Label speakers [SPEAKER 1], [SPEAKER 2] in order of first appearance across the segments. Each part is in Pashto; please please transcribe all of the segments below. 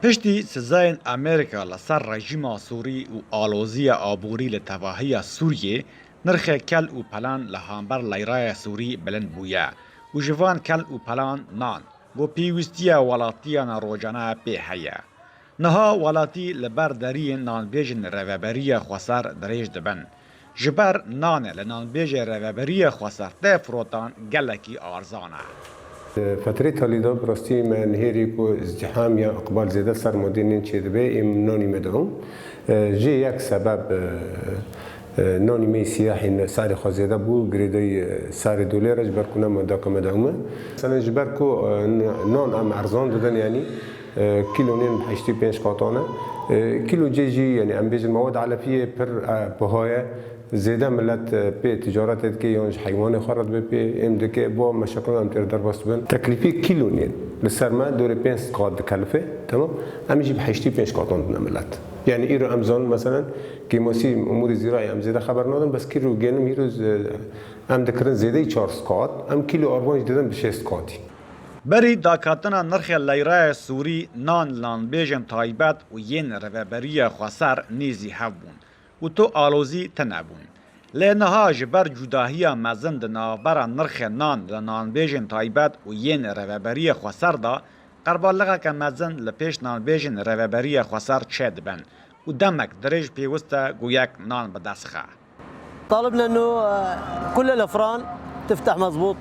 [SPEAKER 1] پشتی سزاین امریکا لسر رژیم سوری و آلوزی آبوری لتواهی سوریه نرخ کل و پلان لهامبر لیرای سوری بلند بویا و جوان کل و پلان نان بو پیوستی ولاتیان روجانه پی هیا. نها ولاتی لبر دری نانبیجن روابری خسر دریج دبن. جبر نان لنانبیج روابری خسر ده فروتان گلکی آرزانه.
[SPEAKER 2] فترة تاليدا براستي من هيريكو ازدحام يا اقبال زيادة سر مدينين تشيدبي ناني مدعوم جي يك سبب ناني مي سياحي سعر خزيادة بو غريدي سعر دولار جبر كنا مداك مدعومة مثلا جبركو نان ام ارزان دادن يعني كيلو نين بحشتي بينش قاطانة كيلو جي يعني ام بيج المواد علفية بر بهاية زیاده ملت به تجارت که یانش حیوان خارد به ام دکه با مشاکل هم تر در باست بن تکلیفی کیلو نید لسرما دور 5 قاد کلفه تمام همیشه به 85 قاطان ملت یعنی ایرو امزان مثلا که ماسی امور زراعی هم زیاده خبر ندارم بس کی رو گنم ایروز هم دکرن زیاده 4 قاط هم کیلو آروانج دیدم به 6 قاطی
[SPEAKER 1] بری داکاتنا نرخ لیرای سوری نان لان بیجن تایبت و ین روابری خسر نیزی هبون و تو آلوزی تنبون. لنها جبر جداهی مزند نابرا نرخ نان لنان بیجن تایبت و ین روابری خسر دا قربالغا که مزند لپیش نان بیجن روابری خسر چید بن و دمک درج پیوسته گویک نان بدسخه.
[SPEAKER 3] طالبنا انه كل الافران تفتح مضبوط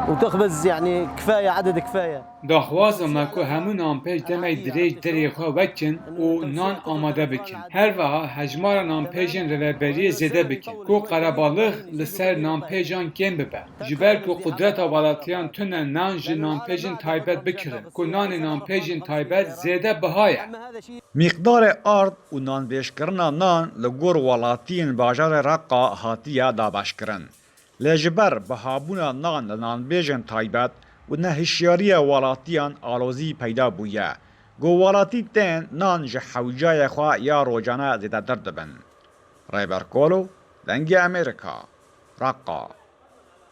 [SPEAKER 3] وتخبز يعني كفايه عدد كفايه.
[SPEAKER 4] داخواز ما کو همون آمپیج دمی دریج دریخا وکن و نان آماده بکن. هر وها هجمار نامپیجن روبری زده بکن. کو قربالغ لسر نامپیجان کم ببر. جبر کو قدرت والاتیان تونه نان ج نامپیجن تایبت بکرن. کو نان نامپیجن تایبت زده بهایه.
[SPEAKER 1] مقدار آرد و نان بیشکرنا نان لگور والاتین باجار رقا هاتیه دابشکرن. لجبر بهابونا نان لنان بیجن تایبت و نهشیاری والاتیان آلوزی پیدا بویه. گو والاتی تین نان جحوجای خواه یا روجانه زیده درد بن. ریبر کولو، دنگی امریکا، رقا.